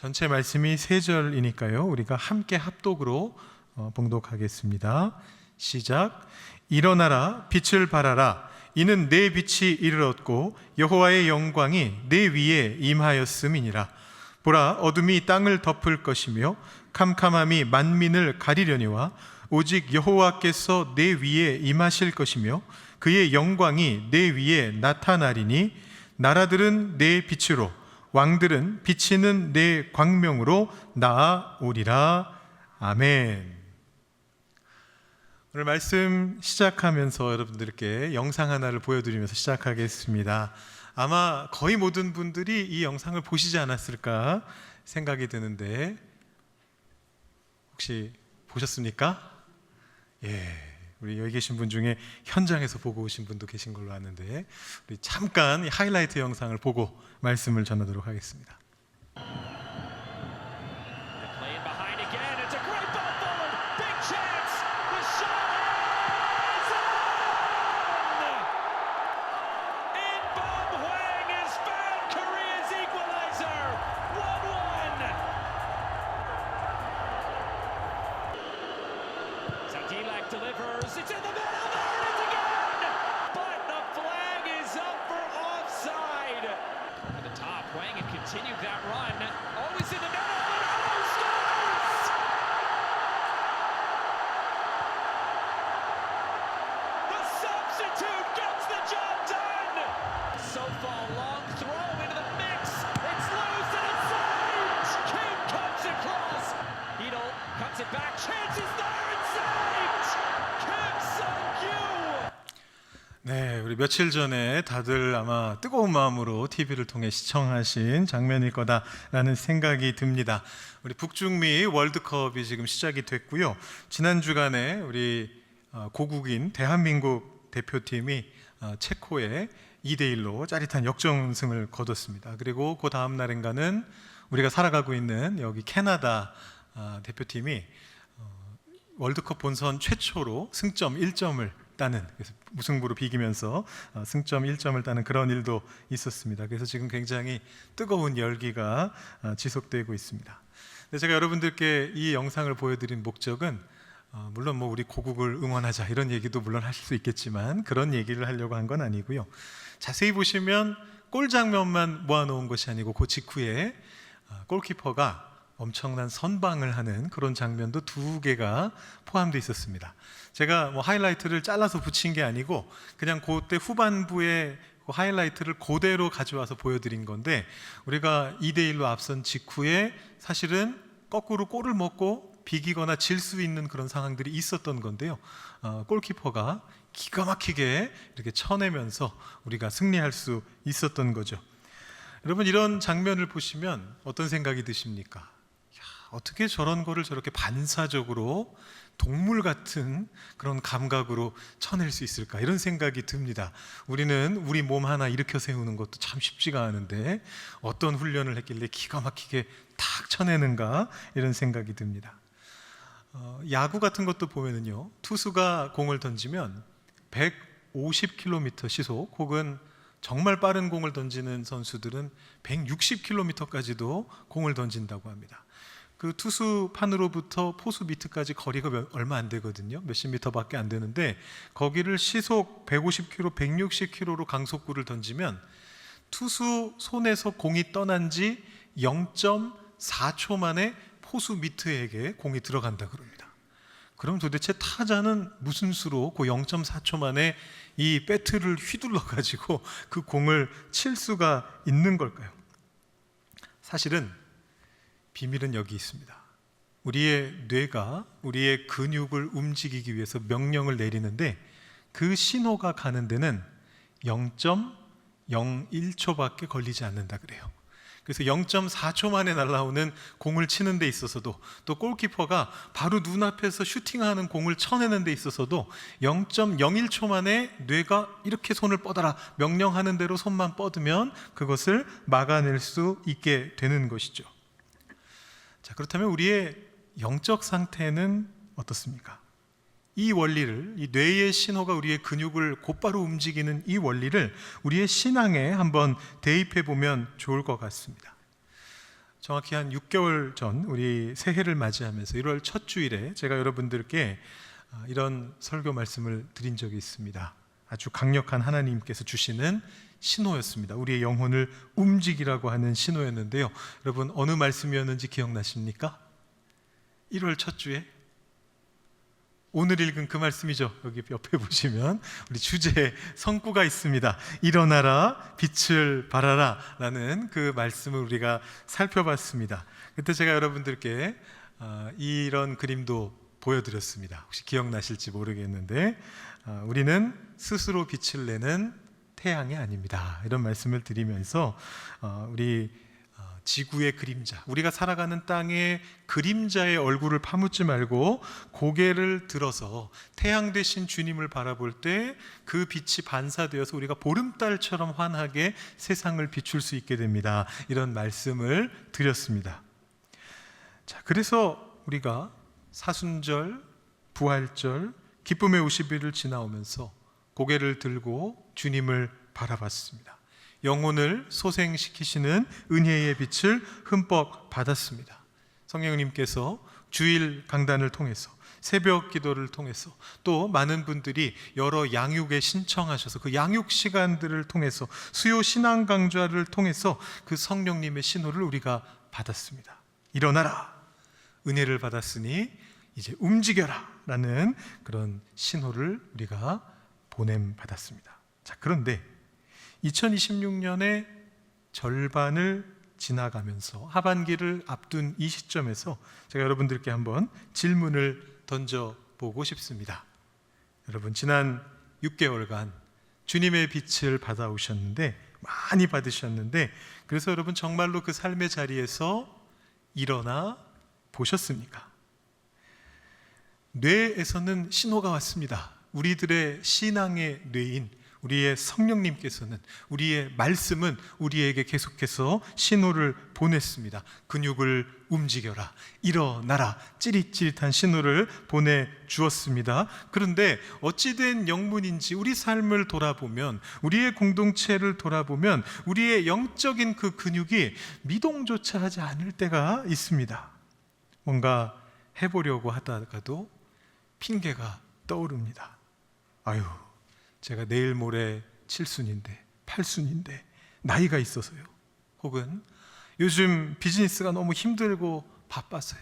전체 말씀이 3절이니까요. 우리가 함께 합독으로 봉독하겠습니다. 시작. 일어나라, 빛을 발하라. 이는 내 빛이 이르렀고 여호와의 영광이 내 위에 임하였음이니라. 보라, 어둠이 땅을 덮을 것이며 캄캄함이 만민을 가리려니와 오직 여호와께서 내 위에 임하실 것이며 그의 영광이 내 위에 나타나리니 나라들은 내 빛으로 왕들은 비치는 내 광명으로 나아오리라. 아멘. 오늘 말씀 시작하면서 여러분들께 영상 하나를 보여드리면서 시작하겠습니다. 아마 거의 모든 분들이 이 영상을 보시지 않았을까 생각이 드는데 혹시 보셨습니까? 예. 우리 여기 계신 분 중에 현장에서 보고 오신 분도 계신 걸로 아는데 우리 잠깐 이 하이라이트 영상을 보고 말씀을 전하도록 하겠습니다. delivers, it's in the middle, there it is again! But the flag is up for offside! Over the top, Wang had continued that run, always in the middle, and oh, scores! The substitute gets the job done! Sofa, long throw into the mix, it's loose and it's saved! King comes across, Heedle cuts it back, chances there and saved! 네, 우리 며칠 전에 다들 아마 뜨거운 마음으로 TV를 통해 시청하신 장면일 거다라는 생각이 듭니다. 우리 북중미 월드컵이 지금 시작이 됐고요. 지난 주간에 우리 고국인 대한민국 대표팀이 체코에 2대1로 짜릿한 역전승을 거뒀습니다. 그리고 그 다음 날인가는 우리가 살아가고 있는 여기 캐나다 대표팀이 월드컵 본선 최초로 승점 1점을 따는, 그래서 무승부로 비기면서 승점 1점을 따는 그런 일도 있었습니다. 그래서 지금 굉장히 뜨거운 열기가 지속되고 있습니다. 근데 제가 여러분들께 이 영상을 보여드린 목적은 물론 뭐 우리 고국을 응원하자 이런 얘기도 물론 하실 수 있겠지만 그런 얘기를 하려고 한 건 아니고요. 자세히 보시면 골 장면만 모아놓은 것이 아니고 그 직후에 골키퍼가 엄청난 선방을 하는 그런 장면도 2개가 포함되어 있었습니다. 제가 뭐 하이라이트를 잘라서 붙인 게 아니고 그냥 그때 후반부에 그 하이라이트를 그대로 가져와서 보여드린 건데, 우리가 2대1로 앞선 직후에 사실은 거꾸로 골을 먹고 비기거나 질 수 있는 그런 상황들이 있었던 건데요. 골키퍼가 기가 막히게 이렇게 쳐내면서 우리가 승리할 수 있었던 거죠. 여러분, 이런 장면을 보시면 어떤 생각이 드십니까? 어떻게 저런 거를 저렇게 반사적으로 동물 같은 그런 감각으로 쳐낼 수 있을까, 이런 생각이 듭니다. 우리는 우리 몸 하나 일으켜 세우는 것도 참 쉽지가 않은데 어떤 훈련을 했길래 기가 막히게 탁 쳐내는가, 이런 생각이 듭니다. 야구 같은 것도 보면은요, 투수가 공을 던지면 150km 시속 혹은 정말 빠른 공을 던지는 선수들은 160km까지도 공을 던진다고 합니다. 그 투수판으로부터 포수 밑까지 거리가 얼마 안 되거든요. 몇십 미터밖에 안 되는데 거기를 시속 150km, 160km로 강속구를 던지면 투수 손에서 공이 떠난 지 0.4초 만에 포수 밑에게 공이 들어간다 그럽니다. 그럼 도대체 타자는 무슨 수로 그 0.4초 만에 이 배트를 휘둘러 가지고 그 공을 칠 수가 있는 걸까요? 사실은 비밀은 여기 있습니다. 우리의 뇌가 우리의 근육을 움직이기 위해서 명령을 내리는데 그 신호가 가는 데는 0.01초밖에 걸리지 않는다 그래요. 그래서 0.4초 만에 날아오는 공을 치는 데 있어서도, 또 골키퍼가 바로 눈앞에서 슈팅하는 공을 쳐내는 데 있어서도 0.01초 만에 뇌가 이렇게 손을 뻗어라 명령하는 대로 손만 뻗으면 그것을 막아낼 수 있게 되는 것이죠. 자, 그렇다면 우리의 영적 상태는 어떻습니까? 이 원리를, 이 뇌의 신호가 우리의 근육을 곧바로 움직이는 이 원리를 우리의 신앙에 한번 대입해 보면 좋을 것 같습니다. 정확히 한 6개월 전 우리 새해를 맞이하면서 1월 첫 주일에 제가 여러분들께 이런 설교 말씀을 드린 적이 있습니다. 아주 강력한 하나님께서 주시는 신호였습니다. 우리의 영혼을 움직이라고 하는 신호였는데요. 여러분 어느 말씀이었는지 기억나십니까? 1월 첫 주에 오늘 읽은 그 말씀이죠. 여기 옆에 보시면 우리 주제에 성구가 있습니다. 일어나라 빛을 발하라 라는 그 말씀을 우리가 살펴봤습니다. 그때 제가 여러분들께 이런 그림도 보여드렸습니다. 혹시 기억나실지 모르겠는데 우리는 스스로 빛을 내는 태양이 아닙니다. 이런 말씀을 드리면서 우리 지구의 그림자, 우리가 살아가는 땅의 그림자의 얼굴을 파묻지 말고 고개를 들어서 태양 대신 주님을 바라볼 때 그 빛이 반사되어서 우리가 보름달처럼 환하게 세상을 비출 수 있게 됩니다. 이런 말씀을 드렸습니다. 자, 그래서 우리가 사순절, 부활절, 기쁨의 50일을 지나오면서 고개를 들고 주님을 바라봤습니다. 영혼을 소생시키시는 은혜의 빛을 흠뻑 받았습니다. 성령님께서 주일 강단을 통해서 새벽 기도를 통해서 또 많은 분들이 여러 양육에 신청하셔서 그 양육 시간들을 통해서 수요 신앙 강좌를 통해서 그 성령님의 신호를 우리가 받았습니다. 일어나라, 은혜를 받았으니 이제 움직여라 라는 그런 신호를 우리가 보냄받았습니다. 자, 그런데 2026년의 절반을 지나가면서 하반기를 앞둔 이 시점에서 제가 여러분들께 한번 질문을 던져보고 싶습니다. 여러분 지난 6개월간 주님의 빛을 받아오셨는데 많이 받으셨는데 그래서 여러분 정말로 그 삶의 자리에서 일어나 보셨습니까? 뇌에서는 신호가 왔습니다. 우리들의 신앙의 뇌인 우리의 성령님께서는 우리의 말씀은 우리에게 계속해서 신호를 보냈습니다. 근육을 움직여라, 일어나라, 찌릿찌릿한 신호를 보내주었습니다. 그런데 어찌된 영문인지 우리 삶을 돌아보면, 우리의 공동체를 돌아보면 우리의 영적인 그 근육이 미동조차 하지 않을 때가 있습니다. 뭔가 해보려고 하다가도 핑계가 떠오릅니다. 아유, 제가 내일 모레 7순인데 8순인데 나이가 있어서요. 혹은 요즘 비즈니스가 너무 힘들고 바빠서요.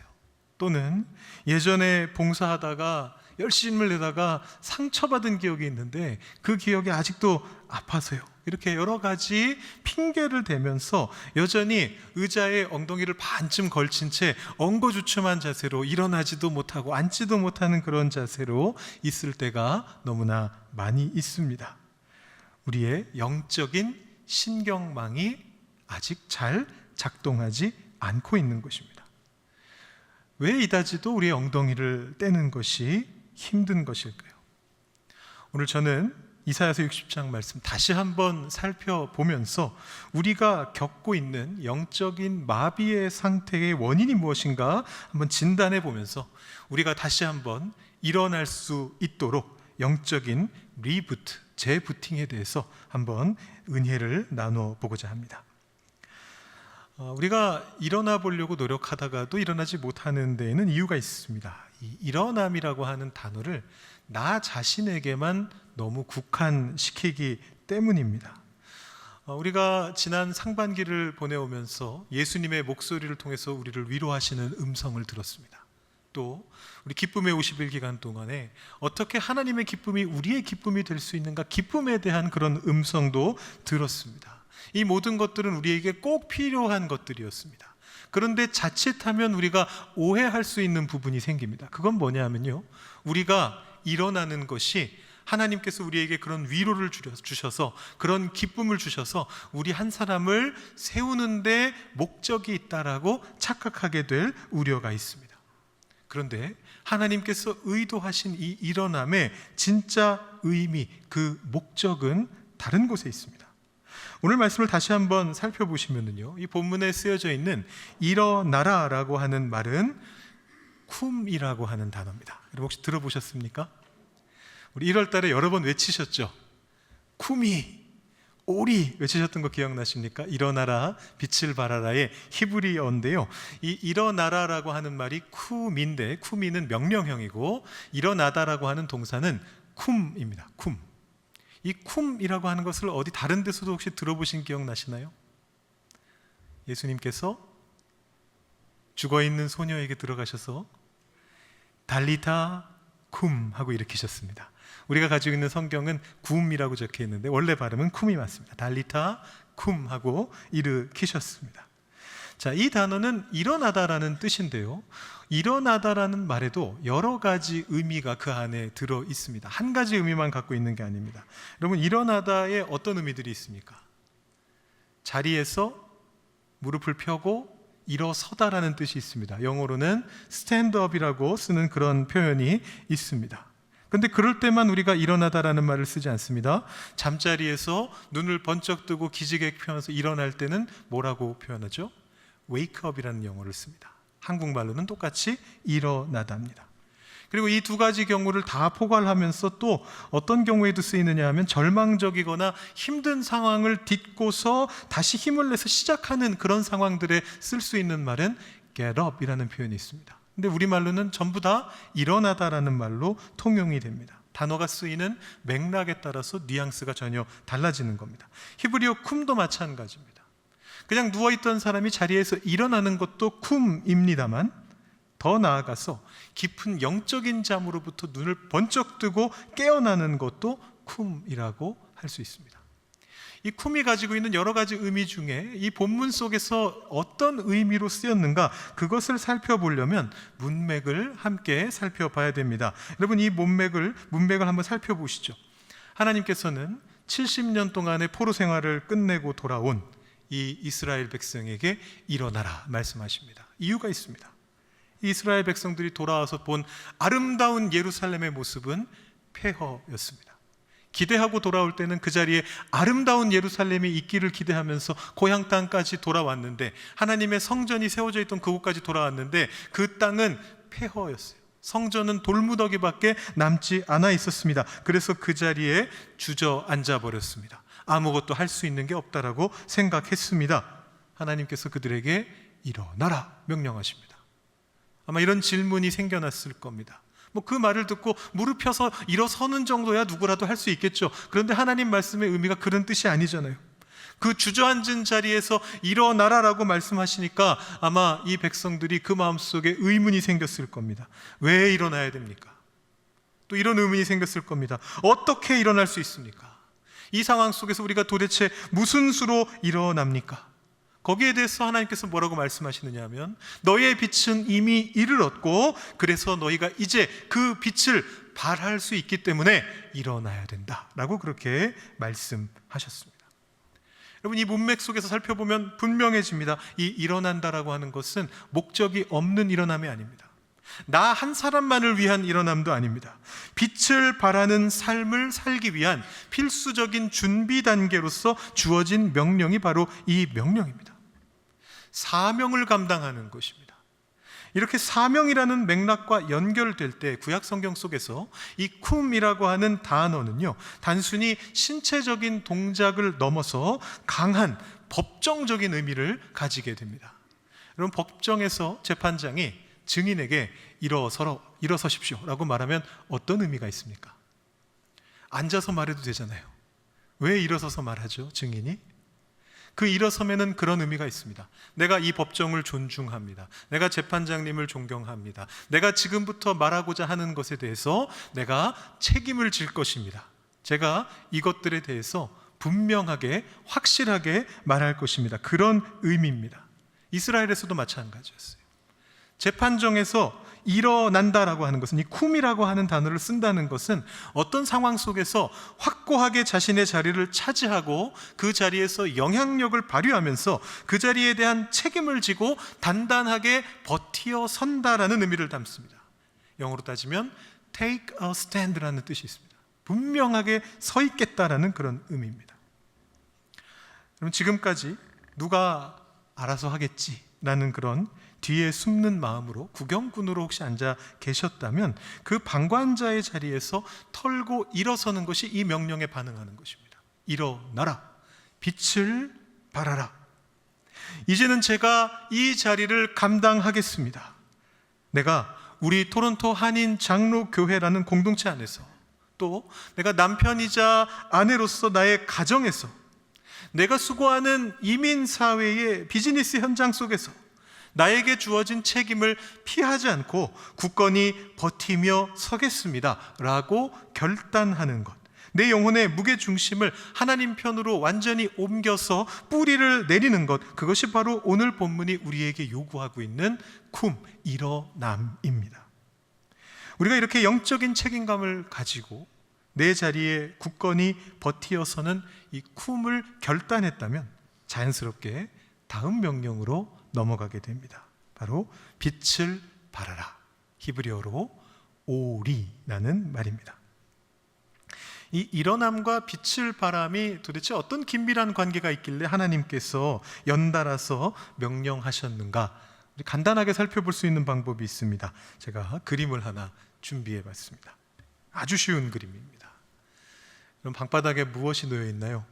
또는 예전에 봉사하다가 열심을 내다가 상처받은 기억이 있는데 그 기억이 아직도 아파서요. 이렇게 여러 가지 핑계를 대면서 여전히 의자에 엉덩이를 반쯤 걸친 채 엉거주춤한 자세로 일어나지도 못하고 앉지도 못하는 그런 자세로 있을 때가 너무나 많이 있습니다. 우리의 영적인 신경망이 아직 잘 작동하지 않고 있는 것입니다. 왜 이다지도 우리의 엉덩이를 떼는 것이 힘든 것일까요? 오늘 저는 이사야서 60장 말씀 다시 한번 살펴보면서 우리가 겪고 있는 영적인 마비의 상태의 원인이 무엇인가 한번 진단해 보면서 우리가 다시 한번 일어날 수 있도록 영적인 리부트, 재부팅에 대해서 한번 은혜를 나눠 보고자 합니다. 우리가 일어나 보려고 노력하다가도 일어나지 못하는 데에는 이유가 있습니다. 이 일어남이라고 하는 단어를 나 자신에게만 너무 국한시키기 때문입니다. 우리가 지난 상반기를 보내오면서 예수님의 목소리를 통해서 우리를 위로하시는 음성을 들었습니다. 또 우리 기쁨의 50일 기간 동안에 어떻게 하나님의 기쁨이 우리의 기쁨이 될 수 있는가, 기쁨에 대한 그런 음성도 들었습니다. 이 모든 것들은 우리에게 꼭 필요한 것들이었습니다. 그런데 자칫하면 우리가 오해할 수 있는 부분이 생깁니다. 그건 뭐냐면요, 우리가 일어나는 것이 하나님께서 우리에게 그런 위로를 주셔서 그런 기쁨을 주셔서 우리 한 사람을 세우는데 목적이 있다라고 착각하게 될 우려가 있습니다. 그런데 하나님께서 의도하신 이 일어남의 진짜 의미, 그 목적은 다른 곳에 있습니다. 오늘 말씀을 다시 한번 살펴보시면요, 이 본문에 쓰여져 있는 일어나라라고 하는 말은 쿰이라고 하는 단어입니다. 여러분 혹시 들어보셨습니까? 우리 1월 달에 여러 번 외치셨죠? 쿰이 오리 외치셨던 거 기억나십니까? 일어나라 빛을 발하라의 히브리어인데요. 이 일어나라라고 하는 말이 쿰인데, 쿰이는 명령형이고 일어나다라고 하는 동사는 쿰입니다. 쿰. 이 쿰이라고 하는 것을 어디 다른 데서도 혹시 들어보신 기억나시나요? 예수님께서 죽어있는 소녀에게 들어가셔서 달리타 쿰 하고 일으키셨습니다. 우리가 가지고 있는 성경은 굼이라고 적혀 있는데 원래 발음은 쿰이 맞습니다. 달리타 쿰 하고 일으키셨습니다. 자, 이 단어는 일어나다라는 뜻인데요, 일어나다라는 말에도 여러 가지 의미가 그 안에 들어 있습니다. 한 가지 의미만 갖고 있는 게 아닙니다. 여러분, 일어나다에 어떤 의미들이 있습니까? 자리에서 무릎을 펴고 일어서다라는 뜻이 있습니다. 영어로는 stand up이라고 쓰는 그런 표현이 있습니다. 근데 그럴 때만 우리가 일어나다라는 말을 쓰지 않습니다. 잠자리에서 눈을 번쩍 뜨고 기지개 펴면서 일어날 때는 뭐라고 표현하죠? wake up이라는 용어를 씁니다. 한국말로는 똑같이 일어나다입니다. 그리고 이 두 가지 경우를 다 포괄하면서 또 어떤 경우에도 쓰이느냐 하면 절망적이거나 힘든 상황을 딛고서 다시 힘을 내서 시작하는 그런 상황들에 쓸 수 있는 말은 get up 이라는 표현이 있습니다. 근데 우리말로는 전부 다 일어나다라는 말로 통용이 됩니다. 단어가 쓰이는 맥락에 따라서 뉘앙스가 전혀 달라지는 겁니다. 히브리어 쿰도 마찬가지입니다. 그냥 누워있던 사람이 자리에서 일어나는 것도 쿰입니다만, 더 나아가서 깊은 영적인 잠으로부터 눈을 번쩍 뜨고 깨어나는 것도 쿰이라고 할 수 있습니다. 이 쿰이 가지고 있는 여러 가지 의미 중에 이 본문 속에서 어떤 의미로 쓰였는가, 그것을 살펴보려면 문맥을 함께 살펴봐야 됩니다. 여러분, 이 문맥을 한번 살펴보시죠. 하나님께서는 70년 동안의 포로 생활을 끝내고 돌아온 이 이스라엘 백성에게 일어나라 말씀하십니다. 이유가 있습니다. 이스라엘 백성들이 돌아와서 본 아름다운 예루살렘의 모습은 폐허였습니다. 기대하고 돌아올 때는 그 자리에 아름다운 예루살렘이 있기를 기대하면서 고향 땅까지 돌아왔는데, 하나님의 성전이 세워져 있던 그곳까지 돌아왔는데 그 땅은 폐허였어요. 성전은 돌무더기밖에 남지 않아 있었습니다. 그래서 그 자리에 주저앉아 버렸습니다. 아무것도 할 수 있는 게 없다라고 생각했습니다. 하나님께서 그들에게 일어나라 명령하십니다. 아마 이런 질문이 생겨났을 겁니다. 그 말을 듣고 무릎 펴서 일어서는 정도야 누구라도 할 수 있겠죠. 그런데 하나님 말씀의 의미가 그런 뜻이 아니잖아요. 그 주저앉은 자리에서 일어나라라고 말씀하시니까 아마 이 백성들이 그 마음속에 의문이 생겼을 겁니다. 왜 일어나야 됩니까? 또 이런 의문이 생겼을 겁니다. 어떻게 일어날 수 있습니까? 이 상황 속에서 우리가 도대체 무슨 수로 일어납니까? 거기에 대해서 하나님께서 뭐라고 말씀하시느냐 하면, 너희의 빛은 이미 이르렀고 그래서 너희가 이제 그 빛을 발할 수 있기 때문에 일어나야 된다라고 그렇게 말씀하셨습니다. 여러분, 이 문맥 속에서 살펴보면 분명해집니다. 이 일어난다라고 하는 것은 목적이 없는 일어남이 아닙니다. 나 한 사람만을 위한 일어남도 아닙니다. 빛을 발하는 삶을 살기 위한 필수적인 준비 단계로서 주어진 명령이 바로 이 명령입니다. 사명을 감당하는 것입니다. 이렇게 사명이라는 맥락과 연결될 때 구약 성경 속에서 이 쿰이라고 하는 단어는요, 단순히 신체적인 동작을 넘어서 강한 법정적인 의미를 가지게 됩니다. 여러분, 법정에서 재판장이 증인에게 일어서십시오 라고 말하면 어떤 의미가 있습니까? 앉아서 말해도 되잖아요. 왜 일어서서 말하죠, 증인이? 그 일어서면은 그런 의미가 있습니다. 내가 이 법정을 존중합니다. 내가 재판장님을 존경합니다. 내가 지금부터 말하고자 하는 것에 대해서 내가 책임을 질 것입니다. 제가 이것들에 대해서 분명하게 확실하게 말할 것입니다. 그런 의미입니다. 이스라엘에서도 마찬가지였어요. 재판정에서 일어난다라고 하는 것은, 이 쿰이라고 하는 단어를 쓴다는 것은 어떤 상황 속에서 확고하게 자신의 자리를 차지하고 그 자리에서 영향력을 발휘하면서 그 자리에 대한 책임을 지고 단단하게 버티어 선다라는 의미를 담습니다. 영어로 따지면 take a stand라는 뜻이 있습니다. 분명하게 서 있겠다라는 그런 의미입니다. 그럼 지금까지 누가 알아서 하겠지라는 그런 뒤에 숨는 마음으로 구경꾼으로 혹시 앉아 계셨다면, 그 방관자의 자리에서 털고 일어서는 것이 이 명령에 반응하는 것입니다. 일어나라. 빛을 발하라. 이제는 제가 이 자리를 감당하겠습니다. 내가 우리 토론토 한인 장로교회라는 공동체 안에서, 또 내가 남편이자 아내로서 나의 가정에서, 내가 수고하는 이민사회의 비즈니스 현장 속에서 나에게 주어진 책임을 피하지 않고 굳건히 버티며 서겠습니다 라고 결단하는 것, 내 영혼의 무게중심을 하나님 편으로 완전히 옮겨서 뿌리를 내리는 것, 그것이 바로 오늘 본문이 우리에게 요구하고 있는 일어남입니다. 우리가 이렇게 영적인 책임감을 가지고 내 자리에 굳건히 버티어서는 이 쿰을 결단했다면 자연스럽게 다음 명령으로 넘어가게 됩니다. 바로 빛을 발하라. 히브리어로 오리라는 말입니다. 이 일어남과 빛을 발함이 도대체 어떤 긴밀한 관계가 있길래 하나님께서 연달아서 명령하셨는가? 간단하게 살펴볼 수 있는 방법이 있습니다. 제가 그림을 하나 준비해 봤습니다. 아주 쉬운 그림입니다. 그럼 방바닥에 무엇이 놓여 있나요?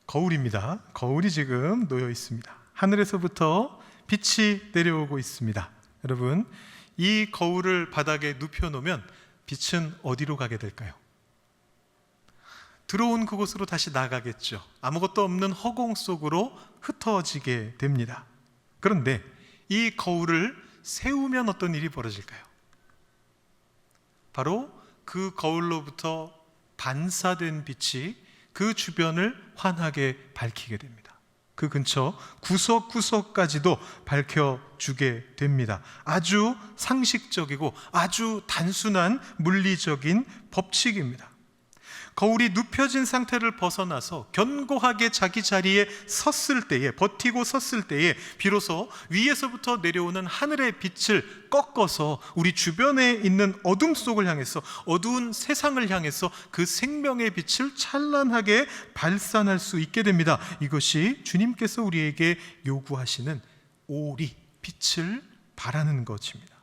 거울입니다. 거울이 지금 놓여 있습니다. 하늘에서부터 빛이 내려오고 있습니다. 여러분, 이 거울을 바닥에 눕혀 놓으면 빛은 어디로 가게 될까요? 들어온 그곳으로 다시 나가겠죠. 아무것도 없는 허공 속으로 흩어지게 됩니다. 그런데 이 거울을 세우면 어떤 일이 벌어질까요? 바로 그 거울로부터 반사된 빛이 그 주변을 환하게 밝히게 됩니다. 그 근처 구석구석까지도 밝혀주게 됩니다. 아주 상식적이고 아주 단순한 물리적인 법칙입니다. 거울이 눕혀진 상태를 벗어나서 견고하게 자기 자리에 섰을 때에, 버티고 섰을 때에 비로소 위에서부터 내려오는 하늘의 빛을 꺾어서 우리 주변에 있는 어둠 속을 향해서, 어두운 세상을 향해서 그 생명의 빛을 찬란하게 발산할 수 있게 됩니다. 이것이 주님께서 우리에게 요구하시는 오리, 빛을 발하는 것입니다.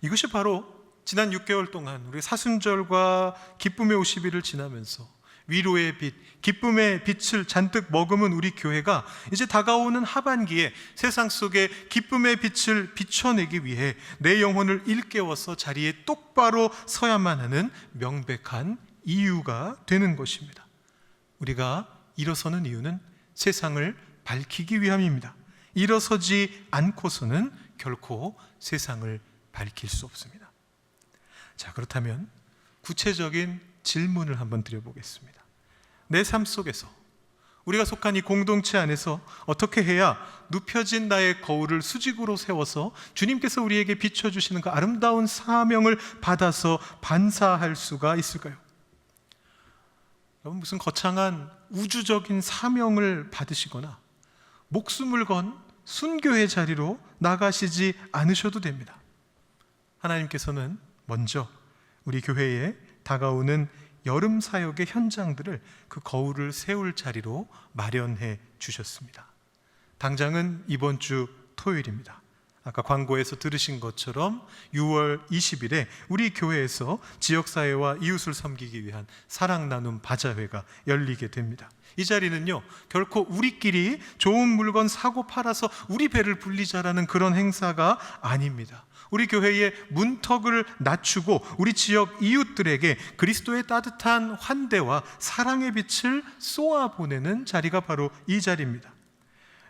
이것이 바로 지난 6개월 동안 우리 사순절과 기쁨의 50일을 지나면서 위로의 빛, 기쁨의 빛을 잔뜩 머금은 우리 교회가 이제 다가오는 하반기에 세상 속에 기쁨의 빛을 비춰내기 위해 내 영혼을 일깨워서 자리에 똑바로 서야만 하는 명백한 이유가 되는 것입니다. 우리가 일어서는 이유는 세상을 밝히기 위함입니다. 일어서지 않고서는 결코 세상을 밝힐 수 없습니다. 자, 그렇다면 구체적인 질문을 한번 드려보겠습니다. 내 삶 속에서, 우리가 속한 이 공동체 안에서 어떻게 해야 눕혀진 나의 거울을 수직으로 세워서 주님께서 우리에게 비춰주시는 그 아름다운 사명을 받아서 반사할 수가 있을까요? 여러분, 무슨 거창한 우주적인 사명을 받으시거나 목숨을 건 순교의 자리로 나가시지 않으셔도 됩니다. 하나님께서는 먼저 우리 교회에 다가오는 여름 사역의 현장들을 그 거울을 세울 자리로 마련해 주셨습니다. 당장은 이번 주 토요일입니다. 아까 광고에서 들으신 것처럼 6월 20일에 우리 교회에서 지역사회와 이웃을 섬기기 위한 사랑 나눔 바자회가 열리게 됩니다. 이 자리는요, 결코 우리끼리 좋은 물건 사고 팔아서 우리 배를 불리자라는 그런 행사가 아닙니다. 우리 교회의 문턱을 낮추고 우리 지역 이웃들에게 그리스도의 따뜻한 환대와 사랑의 빛을 쏘아보내는 자리가 바로 이 자리입니다.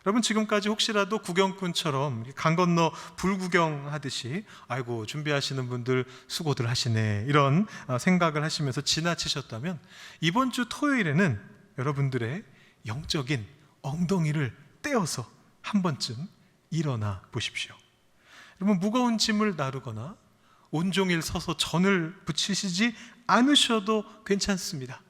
여러분, 지금까지 혹시라도 구경꾼처럼 강 건너 불구경하듯이 아이고 준비하시는 분들 수고들 하시네 이런 생각을 하시면서 지나치셨다면 이번 주 토요일에는 여러분들의 영적인 엉덩이를 떼어서 한 번쯤 일어나 보십시오. 여러분, 무거운 짐을 나르거나 온종일 서서 전을 붙이시지 않으셔도 괜찮습니다.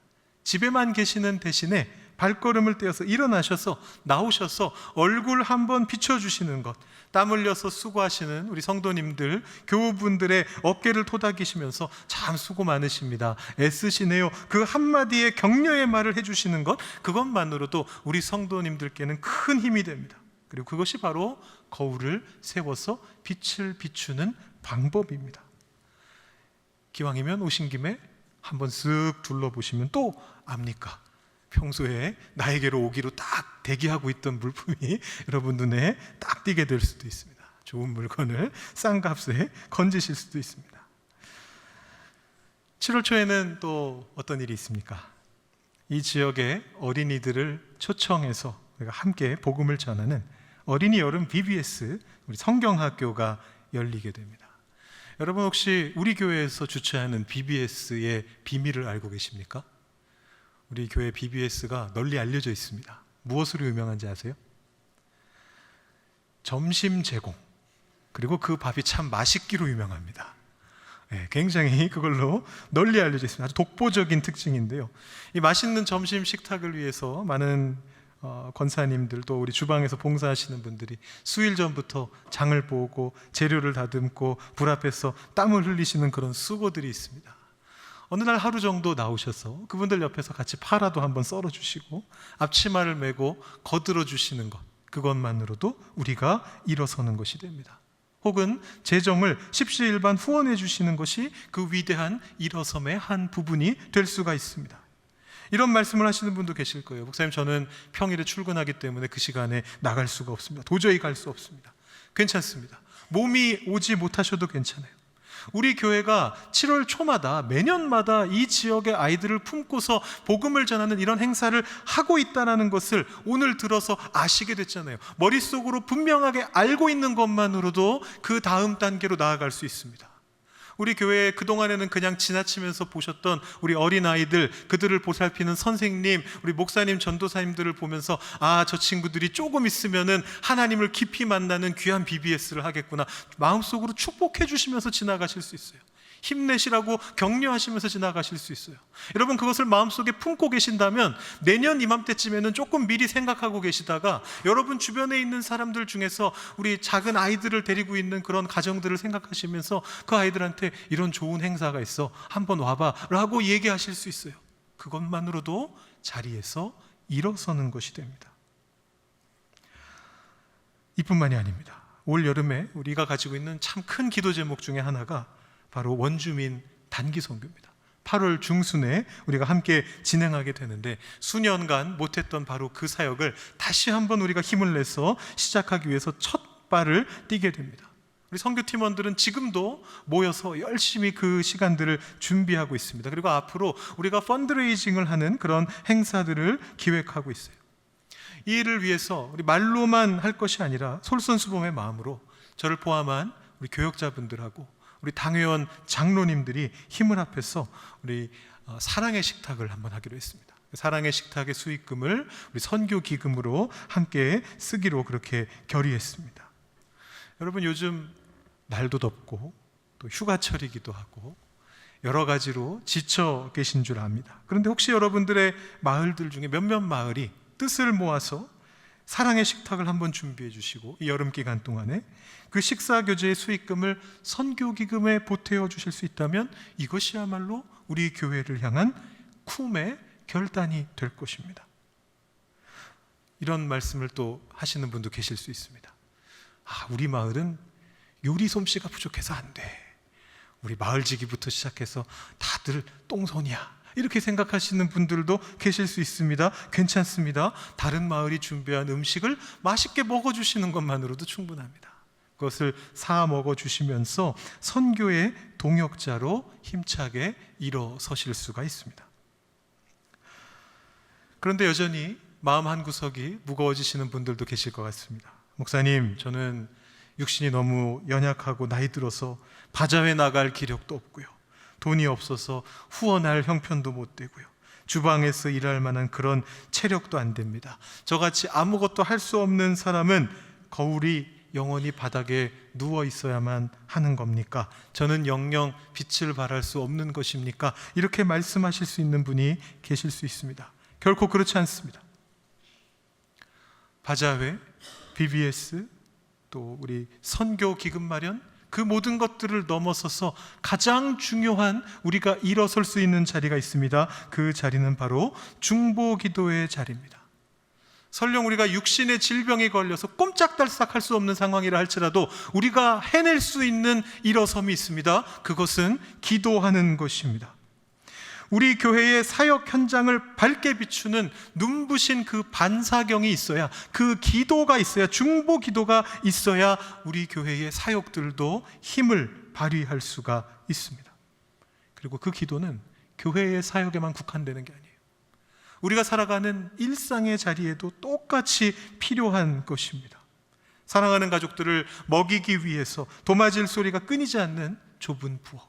집에만 계시는 대신에 발걸음을 떼어서 일어나셔서 나오셔서 얼굴 한번 비춰주시는 것, 땀 흘려서 수고하시는 우리 성도님들, 교우분들의 어깨를 토닥이시면서 참 수고 많으십니다, 애쓰시네요, 그 한마디의 격려의 말을 해주시는 것, 그것만으로도 우리 성도님들께는 큰 힘이 됩니다. 그리고 그것이 바로 거울을 세워서 빛을 비추는 방법입니다. 기왕이면 오신 김에 한번 쓱 둘러보시면 또 압니까? 평소에 나에게로 오기로 딱 대기하고 있던 물품이 여러분 눈에 딱 띄게 될 수도 있습니다. 좋은 물건을 싼 값에 건지실 수도 있습니다. 7월 초에는 또 어떤 일이 있습니까? 이 지역의 어린이들을 초청해서 우리가 함께 복음을 전하는 어린이 여름 BBS 우리 성경학교가 열리게 됩니다. 여러분 혹시 우리 교회에서 주최하는 BBS의 비밀을 알고 계십니까? 우리 교회 BBS가 널리 알려져 있습니다. 무엇으로 유명한지 아세요? 점심 제공, 그리고 그 밥이 참 맛있기로 유명합니다. 네, 굉장히 그걸로 널리 알려져 있습니다. 아주 독보적인 특징인데요. 이 맛있는 점심 식탁을 위해서 많은 권사님들도 우리 주방에서 봉사하시는 분들이 수일 전부터 장을 보고 재료를 다듬고 불 앞에서 땀을 흘리시는 그런 수고들이 있습니다. 어느 날 하루 정도 나오셔서 그분들 옆에서 같이 파라도 한번 썰어주시고 앞치마를 메고 거들어 주시는 것, 그것만으로도 우리가 일어서는 것이 됩니다. 혹은 재정을 십시일반 후원해 주시는 것이 그 위대한 일어섬의 한 부분이 될 수가 있습니다. 이런 말씀을 하시는 분도 계실 거예요. 목사님, 저는 평일에 출근하기 때문에 그 시간에 나갈 수가 없습니다. 도저히 갈 수 없습니다. 괜찮습니다. 몸이 오지 못하셔도 괜찮아요. 우리 교회가 7월 초마다 매년마다 이 지역의 아이들을 품고서 복음을 전하는 이런 행사를 하고 있다는 것을 오늘 들어서 아시게 됐잖아요. 머릿속으로 분명하게 알고 있는 것만으로도 그 다음 단계로 나아갈 수 있습니다. 우리 교회에 그동안에는 그냥 지나치면서 보셨던 우리 어린아이들, 그들을 보살피는 선생님, 우리 목사님, 전도사님들을 보면서 저 친구들이 조금 있으면은 하나님을 깊이 만나는 귀한 BBS를 하겠구나, 마음속으로 축복해 주시면서 지나가실 수 있어요. 힘내시라고 격려하시면서 지나가실 수 있어요. 여러분, 그것을 마음속에 품고 계신다면 내년 이맘때쯤에는 조금 미리 생각하고 계시다가 여러분 주변에 있는 사람들 중에서 우리 작은 아이들을 데리고 있는 그런 가정들을 생각하시면서 그 아이들한테 이런 좋은 행사가 있어, 한번 와봐 라고 얘기하실 수 있어요. 그것만으로도 자리에서 일어서는 것이 됩니다. 이뿐만이 아닙니다. 올 여름에 우리가 가지고 있는 참 큰 기도 제목 중에 하나가 바로 원주민 단기 선교입니다. 8월 중순에 우리가 함께 진행하게 되는데 수년간 못했던 바로 그 사역을 다시 한번 우리가 힘을 내서 시작하기 위해서 첫 발을 띄게 됩니다. 우리 선교팀원들은 지금도 모여서 열심히 그 시간들을 준비하고 있습니다. 그리고 앞으로 우리가 펀드레이징을 하는 그런 행사들을 기획하고 있어요. 이 일을 위해서 우리 말로만 할 것이 아니라 솔선수범의 마음으로 저를 포함한 우리 교역자분들하고 우리 당회원 장로님들이 힘을 합해서 우리 사랑의 식탁을 한번 하기로 했습니다. 사랑의 식탁의 수익금을 우리 선교 기금으로 함께 쓰기로 그렇게 결의했습니다. 여러분, 요즘 날도 덥고 또 휴가철이기도 하고 여러 가지로 지쳐 계신 줄 압니다. 그런데 혹시 여러분들의 마을들 중에 몇몇 마을이 뜻을 모아서 사랑의 식탁을 한번 준비해 주시고 이 여름 기간 동안에 그 식사 교제의 수익금을 선교기금에 보태어 주실 수 있다면 이것이야말로 우리 교회를 향한 쿰의 결단이 될 것입니다. 이런 말씀을 또 하시는 분도 계실 수 있습니다. 우리 마을은 요리 솜씨가 부족해서 안 돼. 우리 마을지기부터 시작해서 다들 똥손이야, 이렇게 생각하시는 분들도 계실 수 있습니다. 괜찮습니다. 다른 마을이 준비한 음식을 맛있게 먹어주시는 것만으로도 충분합니다. 그것을 사 먹어주시면서 선교의 동역자로 힘차게 일어서실 수가 있습니다. 그런데 여전히 마음 한구석이 무거워지시는 분들도 계실 것 같습니다. 목사님, 저는 육신이 너무 연약하고 나이 들어서 바자회 나갈 기력도 없고요, 돈이 없어서 후원할 형편도 못 되고요, 주방에서 일할 만한 그런 체력도 안 됩니다. 저같이 아무것도 할 수 없는 사람은 거울이 영원히 바닥에 누워 있어야만 하는 겁니까? 저는 영영 빛을 발할 수 없는 것입니까? 이렇게 말씀하실 수 있는 분이 계실 수 있습니다. 결코 그렇지 않습니다. 바자회, BBS, 또 우리 선교 기금 마련, 그 모든 것들을 넘어서서 가장 중요한 우리가 일어설 수 있는 자리가 있습니다. 그 자리는 바로 중보기도의 자리입니다. 설령 우리가 육신의 질병에 걸려서 꼼짝달싹할 수 없는 상황이라 할지라도 우리가 해낼 수 있는 일어섬이 있습니다. 그것은 기도하는 것입니다. 우리 교회의 사역 현장을 밝게 비추는 눈부신 그 반사경이 있어야, 그 기도가 있어야, 중보 기도가 있어야 우리 교회의 사역들도 힘을 발휘할 수가 있습니다. 그리고 그 기도는 교회의 사역에만 국한되는 게 아니에요. 우리가 살아가는 일상의 자리에도 똑같이 필요한 것입니다. 사랑하는 가족들을 먹이기 위해서 도마질 소리가 끊이지 않는 좁은 부엌,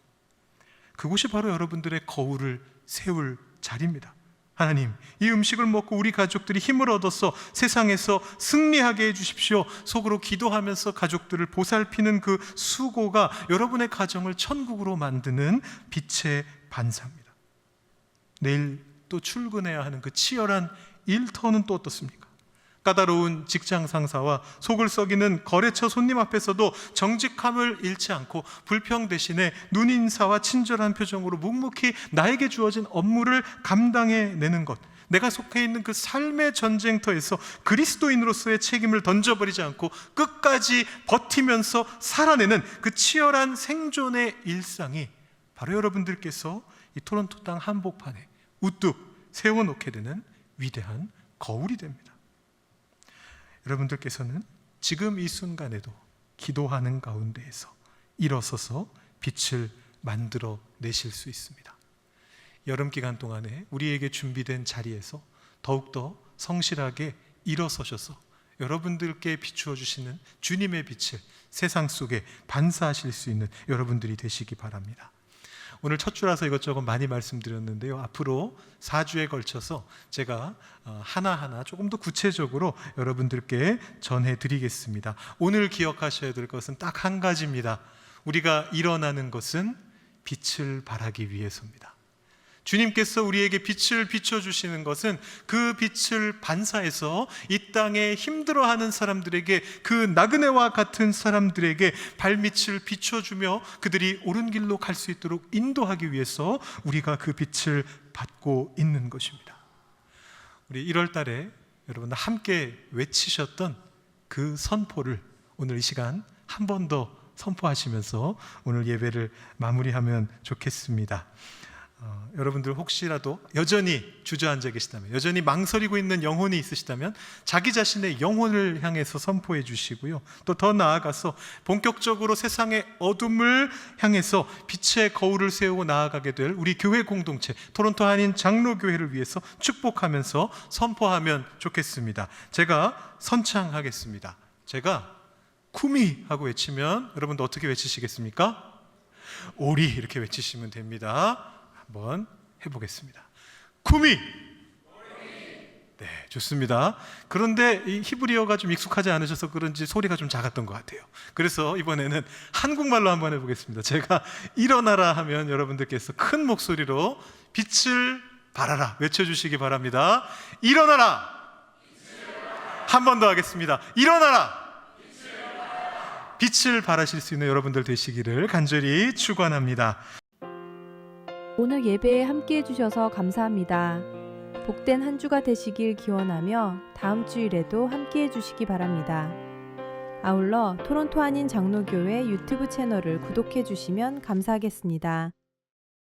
그곳이 바로 여러분들의 거울을 세울 자리입니다. 하나님, 이 음식을 먹고 우리 가족들이 힘을 얻어서 세상에서 승리하게 해주십시오. 속으로 기도하면서 가족들을 보살피는 그 수고가 여러분의 가정을 천국으로 만드는 빛의 반사입니다. 내일 또 출근해야 하는 그 치열한 일터는 또 어떻습니까? 까다로운 직장 상사와 속을 썩이는 거래처 손님 앞에서도 정직함을 잃지 않고 불평 대신에 눈인사와 친절한 표정으로 묵묵히 나에게 주어진 업무를 감당해내는 것, 내가 속해 있는 그 삶의 전쟁터에서 그리스도인으로서의 책임을 던져버리지 않고 끝까지 버티면서 살아내는 그 치열한 생존의 일상이 바로 여러분들께서 이 토론토 땅 한복판에 우뚝 세워놓게 되는 위대한 거울이 됩니다. 여러분들께서는 지금 이 순간에도 기도하는 가운데에서 일어서서 빛을 만들어 내실 수 있습니다. 여름 기간 동안에 우리에게 준비된 자리에서 더욱더 성실하게 일어서셔서 여러분들께 비추어 주시는 주님의 빛을 세상 속에 반사하실 수 있는 여러분들이 되시기 바랍니다. 오늘 첫 주라서 이것저것 많이 말씀드렸는데요, 앞으로 4주에 걸쳐서 제가 하나하나 조금 더 구체적으로 여러분들께 전해드리겠습니다. 오늘 기억하셔야 될 것은 딱 한 가지입니다. 우리가 일어나는 것은 빛을 발하기 위해서입니다. 주님께서 우리에게 빛을 비춰주시는 것은 그 빛을 반사해서 이 땅에 힘들어하는 사람들에게, 그 나그네와 같은 사람들에게 발밑을 비춰주며 그들이 옳은 길로 갈 수 있도록 인도하기 위해서 우리가 그 빛을 받고 있는 것입니다. 우리 1월 달에 여러분 함께 외치셨던 그 선포를 오늘 이 시간 한 번 더 선포하시면서 오늘 예배를 마무리하면 좋겠습니다. 여러분들 혹시라도 여전히 주저앉아 계시다면, 여전히 망설이고 있는 영혼이 있으시다면 자기 자신의 영혼을 향해서 선포해 주시고요, 또 더 나아가서 본격적으로 세상의 어둠을 향해서 빛의 거울을 세우고 나아가게 될 우리 교회 공동체 토론토 한인 장로교회를 위해서 축복하면서 선포하면 좋겠습니다. 제가 선창하겠습니다. 제가 쿠미 하고 외치면 여러분도 어떻게 외치시겠습니까? 오리 이렇게 외치시면 됩니다. 한번 해보겠습니다. 쿠미. 네, 좋습니다. 그런데 이 히브리어가 좀 익숙하지 않으셔서 그런지 소리가 좀 작았던 것 같아요. 그래서 이번에는 한국말로 한번 해보겠습니다. 제가 일어나라 하면 여러분들께서 큰 목소리로 빛을 발하라 외쳐주시기 바랍니다. 일어나라. 한 번 더 하겠습니다. 일어나라. 빛을 발하실 수 있는 여러분들 되시기를 간절히 축원합니다. 오늘 예배에 함께 해주셔서 감사합니다. 복된 한 주가 되시길 기원하며 다음 주일에도 함께 해주시기 바랍니다. 아울러 토론토 한인 장로교회 유튜브 채널을 구독해 주시면 감사하겠습니다.